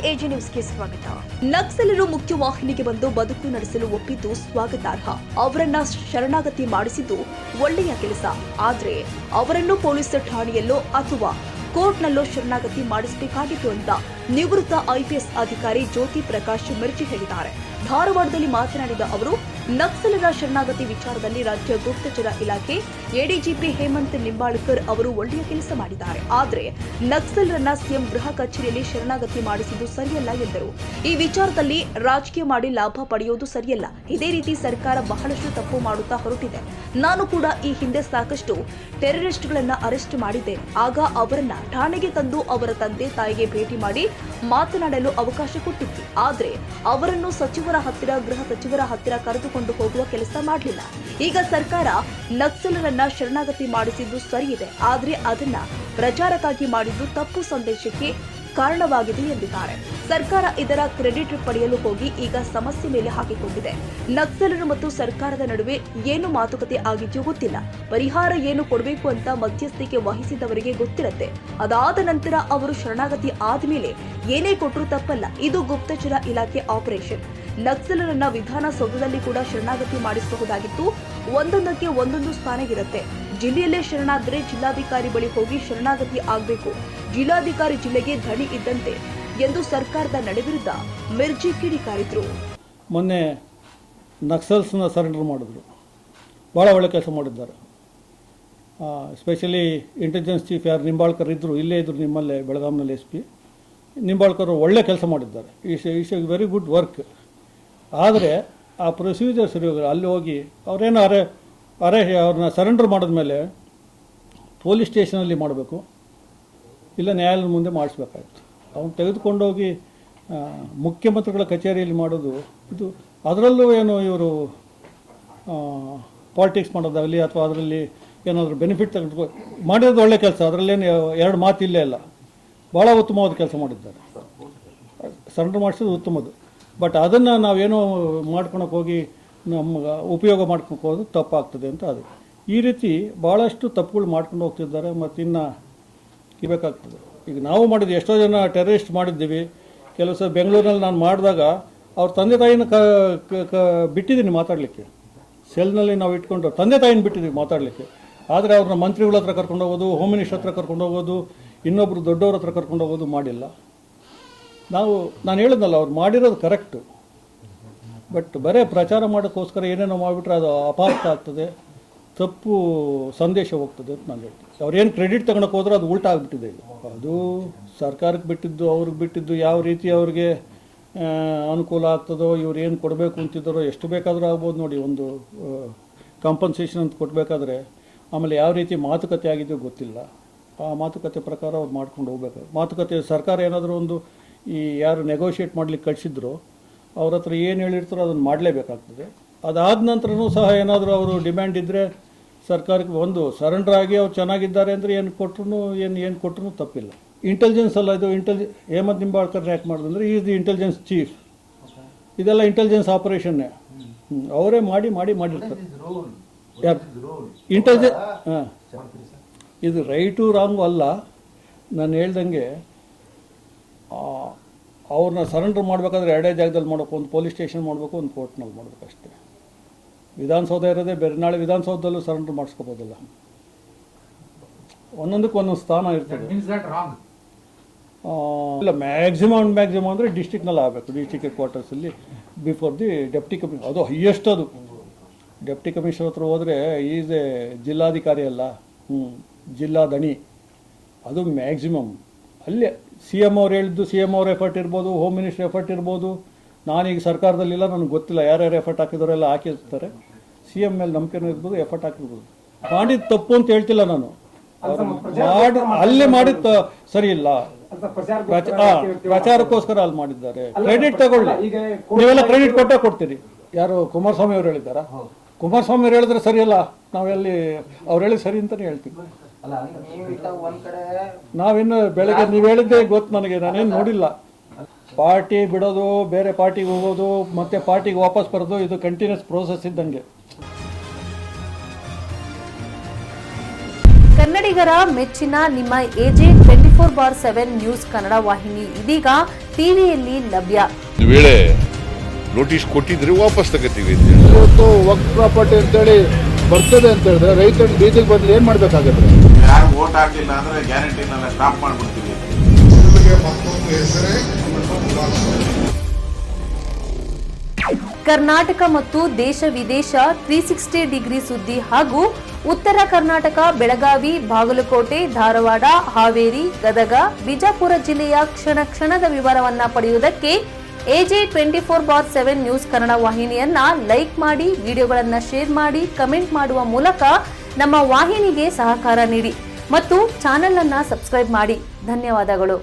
AG ನ್ಯೂಸ್ಗೆ ಸ್ವಾಗತ. ನಕ್ಸಲರು ಮುಖ್ಯವಾಹಿನಿಗೆ ಬಂದು ಬದುಕು ನಡೆಸಲು ಒಪ್ಪಿದ್ದು ಸ್ವಾಗತಾರ್ಹ. ಅವರನ್ನ ಶರಣಾಗತಿ ಮಾಡಿಸಿದ್ದು ಒಳ್ಳೆಯ ಕೆಲಸ. ಆದ್ರೆ ಅವರನ್ನು ಪೊಲೀಸ್ ಠಾಣೆಯಲ್ಲೋ ಅಥವಾ ಕೋರ್ಟ್ನಲ್ಲೋ ಶರಣಾಗತಿ ಮಾಡಿಸಬೇಕಾಗಿತ್ತು ಅಂತ ನಿವೃತ್ತ ಐಪಿಎಸ್ ಅಧಿಕಾರಿ ಜ್ಯೋತಿ ಪ್ರಕಾಶ್ ಮಿರ್ಚಿ ಹೇಳಿದ್ದಾರೆ. ಧಾರವಾಡದಲ್ಲಿ ಮಾತನಾಡಿದ ಅವರು, ನಕ್ಸಲರ ಶರಣಾಗತಿ ವಿಚಾರದಲ್ಲಿ ರಾಜ್ಯ ಗುಪ್ತಚರ ಇಲಾಖೆ ಎಡಿಜಿಪಿ ಹೇಮಂತ್ ನಿಂಬಾಳ್ಕರ್ ಅವರು ಒಳ್ಳೆಯ ಕೆಲಸ ಮಾಡಿದ್ದಾರೆ. ಆದರೆ ನಕ್ಸಲರನ್ನ ಸಿಎಂ ಗೃಹ ಕಚೇರಿಯಲ್ಲಿ ಶರಣಾಗತಿ ಮಾಡಿಸಿದ್ದು ಸರಿಯಲ್ಲ ಎಂದರು. ಈ ವಿಚಾರದಲ್ಲಿ ರಾಜಕೀಯ ಮಾಡಿ ಲಾಭ ಪಡೆಯುವುದು ಸರಿಯಲ್ಲ. ಇದೇ ರೀತಿ ಸರ್ಕಾರ ಬಹಳಷ್ಟು ತಪ್ಪು ಮಾಡುತ್ತಾ ಹೊರಟಿದೆ. ನಾನು ಕೂಡ ಈ ಹಿಂದೆ ಸಾಕಷ್ಟು ಟೆರರಿಸ್ಟ್ಗಳನ್ನ ಅರೆಸ್ಟ್ ಮಾಡಿದ್ದೇನೆ. ಆಗ ಅವರನ್ನ ಠಾಣೆಗೆ ತಂದು ಅವರ ತಂದೆ ತಾಯಿಗೆ ಭೇಟಿ ಮಾಡಿ ಮಾತನಾಡಲು ಅವಕಾಶ ಕೊಟ್ಟಿದ್ವಿ. ಆದರೆ ಅವರನ್ನು ಸಚಿವರ ಹತ್ತಿರ, ಗೃಹ ಸಚಿವರ ಹತ್ತಿರ ಕರೆದುಕೊಂಡು ಹೋಗುವ ಕೆಲಸ ಮಾಡಲಿಲ್ಲ. ಈಗ ಸರ್ಕಾರ ನಕ್ಸಲರನ್ನ ಶರಣಾಗತಿ ಮಾಡಿಸಿದ್ದು ಸರಿಯಿದೆ. ಆದರೆ ಅದನ್ನ ಪ್ರಚಾರಕ್ಕಾಗಿ ಮಾಡಿದ್ದು ತಪ್ಪು ಸಂದೇಶಕ್ಕೆ ಕಾರಣವಾಗಿದೆ ಎಂದಿದ್ದಾರೆ. ಸರ್ಕಾರ ಇದರ ಕ್ರೆಡಿಟ್ ಪಡೆಯಲು ಹೋಗಿ ಈಗ ಸಮಸ್ಯೆ ಮೇಲೆ ಹಾಕಿಕೊಂಡಿದೆ. ನಕ್ಸಲರು ಮತ್ತು ಸರ್ಕಾರದ ನಡುವೆ ಏನು ಮಾತುಕತೆ ಆಗಿದೆಯೋ ಗೊತ್ತಿಲ್ಲ. ಪರಿಹಾರ ಏನು ಕೊಡಬೇಕು ಅಂತ ಮಧ್ಯಸ್ಥಿಕೆ ವಹಿಸಿದವರಿಗೆ ಗೊತ್ತಿರುತ್ತೆ. ಅದಾದ ನಂತರ ಅವರು ಶರಣಾಗತಿ ಆದ್ಮೇಲೆ ಏನೇ ಕೊಟ್ಟರೂ ತಪ್ಪಲ್ಲ. ಇದು ಗುಪ್ತಚರ ಇಲಾಖೆ ಆಪರೇಷನ್. ನಕ್ಸಲರನ್ನ ವಿಧಾನಸೌಧದಲ್ಲಿ ಕೂಡ ಶರಣಾಗತಿ ಮಾಡಿಸಬಹುದಾಗಿತ್ತು. ಒಂದೊಂದಕ್ಕೆ ಒಂದೊಂದು ಸ್ಥಾನ ಇರುತ್ತೆ. ಜಿಲ್ಲೆಯಲ್ಲೇ ಶರಣಾದ್ರೆ ಜಿಲ್ಲಾಧಿಕಾರಿ ಬಳಿ ಹೋಗಿ ಶರಣಾಗತಿ ಆಗಬೇಕು. ಜಿಲ್ಲಾಧಿಕಾರಿ ಜಿಲ್ಲೆಗೆ ಧಣಿ ಇದ್ದಂತೆ ಎಂದು ಸರ್ಕಾರದ ನಡೆ ವಿರುದ್ಧ ಮಿರ್ಜಿ ಕಿಡಿಕಾರಿದ್ರು. ಮೊನ್ನೆ ನಕ್ಸಲ್ಸ್ನ ಸರೆಂಡರ್ ಮಾಡಿದ್ರು. ಭಾಳ ಒಳ್ಳೆ ಕೆಲಸ ಮಾಡಿದ್ದಾರೆ. ಸ್ಪೆಷಲಿ ಇಂಟೆಲಿಜೆನ್ಸ್ ಚೀಫ್ ಯಾರು ನಿಂಬಾಳ್ಕರ್ ಇದ್ದರು, ಇಲ್ಲೇ ಇದ್ದರು ನಿಮ್ಮಲ್ಲೇ ಬೆಳಗಾಂನಲ್ಲಿ SP ನಿಂಬಾಳ್ಕರ್ ಒಳ್ಳೆ ಕೆಲಸ ಮಾಡಿದ್ದಾರೆ. Is A very good work. ಆದರೆ ಆ ಪ್ರೊಸೀಜರ್ ಸರಿ ಹೋಗಿ ಅಲ್ಲಿ ಹೋಗಿ ಅವರೇನು ಅವ್ರನ್ನ ಸರೆಂಡರ್ ಮಾಡಿದ್ಮೇಲೆ ಪೊಲೀಸ್ ಸ್ಟೇಷನಲ್ಲಿ ಮಾಡಬೇಕು, ಇಲ್ಲ ನ್ಯಾಯಾಲಯದ ಮುಂದೆ ಮಾಡಿಸ್ಬೇಕಾಯ್ತು. ಅವ್ನು ತೆಗೆದುಕೊಂಡೋಗಿ ಮುಖ್ಯಮಂತ್ರಿಗಳ ಕಚೇರಿಯಲ್ಲಿ ಮಾಡೋದು ಇದು. ಅದರಲ್ಲೂ ಏನು ಇವರು ಪಾಲಿಟಿಕ್ಸ್ ಮಾಡೋದಾಗಲಿ ಅಥವಾ ಅದರಲ್ಲಿ ಏನಾದರೂ ಬೆನಿಫಿಟ್ ತೆಗೆದು ಮಾಡಿರೋದು ಒಳ್ಳೆ ಕೆಲಸ. ಅದರಲ್ಲೇನು ಎರಡು ಮಾತು ಇಲ್ಲೇ ಇಲ್ಲ. ಭಾಳ ಉತ್ತಮವಾದ ಕೆಲಸ ಮಾಡಿದ್ದಾರೆ. ಸರೆಂಡರ್ ಮಾಡಿಸೋದು ಉತ್ತಮದು. ಬಟ್ ಅದನ್ನು ನಾವೇನೋ ಮಾಡ್ಕೊಳಕ್ಕೆ ಹೋಗಿ ನಮ್ಗೆ ಉಪಯೋಗ ಮಾಡ್ಕೊಂಡು ಹೋಗೋದು ತಪ್ಪಾಗ್ತದೆ ಅಂತ. ಅದು ಈ ರೀತಿ ಭಾಳಷ್ಟು ತಪ್ಪುಗಳು ಮಾಡ್ಕೊಂಡು ಹೋಗ್ತಿದ್ದಾರೆ. ಮತ್ತು ಇನ್ನು ಇರಬೇಕಾಗ್ತದೆ. ಈಗ ನಾವು ಮಾಡಿದ್ವಿ, ಎಷ್ಟೋ ಜನ ಟೆರರಿಸ್ಟ್ ಮಾಡಿದ್ದೀವಿ. ಕೆಲವು ಸಲ ಬೆಂಗಳೂರಿನಲ್ಲಿ ನಾನು ಮಾಡಿದಾಗ ಅವ್ರ ತಂದೆ ತಾಯಿನ ಬಿಟ್ಟಿದ್ದೀನಿ ಮಾತಾಡಲಿಕ್ಕೆ. ಸೆಲ್ನಲ್ಲಿ ನಾವು ಇಟ್ಕೊಂಡು ತಂದೆ ತಾಯಿನ ಬಿಟ್ಟಿದ್ದೀವಿ ಮಾತಾಡಲಿಕ್ಕೆ. ಆದರೆ ಅವ್ರನ್ನ ಮಂತ್ರಿಗಳ ಹತ್ರ ಕರ್ಕೊಂಡು ಹೋಗೋದು, ಹೋಮ್ ಮಿನಿಸ್ಟರ್ ಹತ್ರ ಕರ್ಕೊಂಡು ಹೋಗೋದು, ಇನ್ನೊಬ್ಬರು ದೊಡ್ಡವ್ರ ಹತ್ರ ಕರ್ಕೊಂಡು ಹೋಗೋದು ಮಾಡಿಲ್ಲ. ನಾನು ಹೇಳಿದ್ನಲ್ಲ, ಅವ್ರು ಮಾಡಿರೋದು ಕರೆಕ್ಟು. ಬಟ್ ಬರೀ ಪ್ರಚಾರ ಮಾಡೋಕ್ಕೋಸ್ಕರ ಏನೇನೋ ಮಾಡಿಬಿಟ್ರೆ ಅದು ಅಪಾರ್ಥ ಆಗ್ತದೆ, ತಪ್ಪು ಸಂದೇಶ ಹೋಗ್ತದೆ ಅಂತ ನಾನು ಹೇಳ್ತೀನಿ. ಅವ್ರೇನು ಕ್ರೆಡಿಟ್ ತಗೊಳಕ್ಕೆ ಹೋದ್ರೆ ಅದು ಉಲ್ಟಾ ಆಗಿಬಿಟ್ಟಿದೆ. ಅದು ಸರ್ಕಾರಕ್ಕೆ ಬಿಟ್ಟಿದ್ದು, ಅವ್ರಿಗೆ ಬಿಟ್ಟಿದ್ದು, ಯಾವ ರೀತಿ ಅವ್ರಿಗೆ ಅನುಕೂಲ ಆಗ್ತದೋ, ಇವ್ರು ಏನು ಕೊಡಬೇಕು ಅಂತಿದ್ದಾರೋ, ಎಷ್ಟು ಬೇಕಾದರೂ ಆಗ್ಬೋದು ನೋಡಿ. ಒಂದು ಕಾಂಪನ್ಸೇಷನ್ ಅಂತ ಕೊಡಬೇಕಾದ್ರೆ ಆಮೇಲೆ ಯಾವ ರೀತಿ ಮಾತುಕತೆ ಆಗಿದೆಯೋ ಗೊತ್ತಿಲ್ಲ. ಆ ಮಾತುಕತೆ ಪ್ರಕಾರ ಅವ್ರು ಮಾಡ್ಕೊಂಡು ಹೋಗ್ಬೇಕು. ಮಾತುಕತೆ ಸರ್ಕಾರ ಏನಾದರೂ ಒಂದು ಈ ಯಾರು ನೆಗೋಷಿಯೇಟ್ ಮಾಡ್ಲಿಕ್ಕೆ ಕಳಿಸಿದ್ರು ಅವ್ರ ಹತ್ರ ಏನು ಹೇಳಿರ್ತಾರೋ ಅದನ್ನು ಮಾಡಲೇಬೇಕಾಗ್ತದೆ. ಅದಾದ ನಂತರನೂ ಸಹ ಏನಾದರೂ ಅವರು ಡಿಮ್ಯಾಂಡ್ ಇದ್ದರೆ ಸರ್ಕಾರಕ್ಕೆ ಒಂದು ಸರೆಂಡರ್ ಆಗಿ ಅವ್ರು ಚೆನ್ನಾಗಿದ್ದಾರೆ ಅಂದರೆ ಏನು ಕೊಟ್ಟರು ತಪ್ಪಿಲ್ಲ. ಇಂಟೆಲಿಜೆನ್ಸ್ ಅಲ್ಲ ಇದು. ಹೇಮಂತ್ ನಿಂಬಾಳ್ಕರ್ ಯಾಕೆ ಮಾಡಿದ್ರೆ ಈಸ್ ದಿ ಇಂಟೆಲಿಜೆನ್ಸ್ ಚೀಫ್. ಇದೆಲ್ಲ ಇಂಟೆಲಿಜೆನ್ಸ್ ಆಪರೇಷನ್ನೇ. ಅವರೇ ಮಾಡಿರ್ತಾರೆ. ಯಾರು ಇಂಟೆಲಿಜೆನ್ಸ್? ಇದು ರೈಟು ರಾಂಗು ಅಲ್ಲ. ನಾನು ಹೇಳ್ದಂಗೆ ಅವ್ರನ್ನ ಸರೆಂಡರ್ ಮಾಡಬೇಕಾದ್ರೆ ಎರಡೇ ಜಾಗದಲ್ಲಿ ಮಾಡಬೇಕು. ಒಂದು ಪೊಲೀಸ್ ಸ್ಟೇಷನ್ ಮಾಡಬೇಕು, ಒಂದು ಕೋರ್ಟ್ನಲ್ಲಿ ಮಾಡಬೇಕು ಅಷ್ಟೇ. ವಿಧಾನಸೌಧ ಇರೋದೇ ಬೇರೆ. ನಾಳೆ ವಿಧಾನಸೌಧದಲ್ಲೂ ಸರೆಂಡರ್ ಮಾಡಿಸ್ಕೋಬೋದಲ್ಲ. ಒಂದೊಂದಕ್ಕೆ ಒಂದೊಂದು ಸ್ಥಾನ ಇರ್ತದೆ. ಇಲ್ಲ, ಮ್ಯಾಕ್ಸಿಮಮ್ ಅಂದರೆ ಡಿಸ್ಟಿಕ್ನಲ್ಲಿ ಆಗಬೇಕು. ಡಿಸ್ಟಿಕ್ ಹೆಡ್ ಕ್ವಾರ್ಟರ್ಸಲ್ಲಿ ಬಿಫೋರ್ ದಿ ಡೆಪ್ಟಿ ಕಮಿಷನರ್. ಅದು ಹೈಯೆಸ್ಟ್. ಅದು ಡೆಪ್ಟಿ ಕಮಿಷನರ್ ಹತ್ರ ಹೋದರೆ ಈಸ್ ಎ ಜಿಲ್ಲಾಧಿಕಾರಿ ಅಲ್ಲ, ಜಿಲ್ಲಾ ದಣಿ. ಅದು ಮ್ಯಾಕ್ಸಿಮಮ್. ಅಲ್ಲೇ CM ಅವ್ರು ಹೇಳಿದ್ದು, CM ಅವ್ರ ಎಫರ್ಟ್ ಇರ್ಬೋದು, ಹೋಮ್ ಮಿನಿಸ್ಟರ್ ಎಫರ್ಟ್ ಇರ್ಬೋದು. ನಾನೀಗ ಸರ್ಕಾರದಲ್ಲಿಲ್ಲ, ನನಗೆ ಗೊತ್ತಿಲ್ಲ ಯಾರ್ಯಾರು ಎಫರ್ಟ್ ಹಾಕಿದವರೆಲ್ಲ ಹಾಕಿರ್ತಾರೆ. CM ಮೇಲೆ ನಂಬಿಕೆನೂ ಇರ್ಬೋದು, ಎಫರ್ಟ್ ಹಾಕಿರ್ಬೋದು. ಮಾಡಿದ್ದು ತಪ್ಪು ಅಂತ ಹೇಳ್ತಿಲ್ಲ ನಾನು. ಅಲ್ಲಿ ಮಾಡಿದ್ದು ಸರಿ ಇಲ್ಲ. ಪ್ರಚಾರಕ್ಕೋಸ್ಕರ ಅಲ್ಲಿ ಮಾಡಿದ್ದಾರೆ. ಕ್ರೆಡಿಟ್ ತಗೊಳ್ಳಿ. ನೀವೆಲ್ಲ ಕ್ರೆಡಿಟ್ ಕೊಡ್ತೀರಿ. ಯಾರು ಕುಮಾರಸ್ವಾಮಿ ಅವ್ರು ಹೇಳಿದ್ದಾರಾ? ಕುಮಾರಸ್ವಾಮಿ ಅವ್ರು ಹೇಳಿದ್ರೆ ಸರಿಯಲ್ಲ, ನಾವೆಲ್ಲಿ ಅವ್ರು ಹೇಳಿ ಸರಿ ಅಂತಲೇ ಹೇಳ್ತೀವಿ. ನಾವಿನ್ನು ಬೆಳಗ್ಗೆ ನೀವು ಹೇಳಿದ್ದೆ ಗೊತ್ತು ನನಗೆ, ನಾನೇನು ನೋಡಿಲ್ಲ. ಪಾರ್ಟಿ ಬಿಡೋದು, ಬೇರೆ ಪಾರ್ಟಿಗೆ ಹೋಗೋದು, ಮತ್ತೆ ಪಾರ್ಟಿಗೆ ವಾಪಸ್ ಬರೋದು, ಇದು ಕಂಟಿನ್ಯೂಸ್ ಪ್ರೋಸೆಸ್ ಇದ್ದಂಗೆ. ಕನ್ನಡಿಗರ ಮೆಚ್ಚಿನ ನಿಮ್ಮ AJ 24/7 ನ್ಯೂಸ್ ಕನ್ನಡ ವಾಹಿನಿ ಇದೀಗ ಟಿವಿಯಲ್ಲಿ ಲಭ್ಯ. ಒಂದು ವೇಳೆ ನೋಟಿಸ್ ಕೊಟ್ಟಿದ್ರೆ ವಾಪಸ್ ತಗೋತೀವಿ. ಇವತ್ತು ವಕ್ಫ್ ಪ್ರಾಪರ್ಟಿ ಅಂತೇಳಿ ಬರ್ತದೆ ಅಂತ ಹೇಳಿದ್ರೆ ರೈತರ ಬೀದಿಗೆ ಬದಲು ಏನ್ ಮಾಡ್ಬೇಕಾಗತ್ತೆ? ಯಾರು ವೋಟ್ ಹಾಕಲಿಲ್ಲ ಅಂದ್ರೆ ಗ್ಯಾರಂಟಿನೆಲ್ಲ ಸ್ಟಾಪ್ ಮಾಡ್ಬಿಡ್ತೀವಿ. ಕರ್ನಾಟಕ ಮತ್ತು ದೇಶ ವಿದೇಶ 360 ಡಿಗ್ರಿ ಸುದ್ದಿ ಹಾಗೂ ಉತ್ತರ ಕರ್ನಾಟಕ, ಬೆಳಗಾವಿ, ಬಾಗಲಕೋಟೆ, ಧಾರವಾಡ, ಹಾವೇರಿ, ಗದಗ, ಬಿಜಾಪುರ ಜಿಲ್ಲೆಯ ಕ್ಷಣ ಕ್ಷಣದ ವಿವರವನ್ನ ಪಡೆಯುವುದಕ್ಕೆ AJ 24/7 ನ್ಯೂಸ್ ಕನ್ನಡ ವಾಹಿನಿಯನ್ನ ಲೈಕ್ ಮಾಡಿ, ವಿಡಿಯೋಗಳನ್ನ ಶೇರ್ ಮಾಡಿ, ಕಮೆಂಟ್ ಮಾಡುವ ಮೂಲಕ ನಮ್ಮ ವಾಹಿನಿಗೆ ಸಹಕಾರ ನೀಡಿ ಮತ್ತು ಚಾನೆಲ್ ಅನ್ನ ಸಬ್ಸ್ಕ್ರೈಬ್ ಮಾಡಿ. ಧನ್ಯವಾದಗಳು.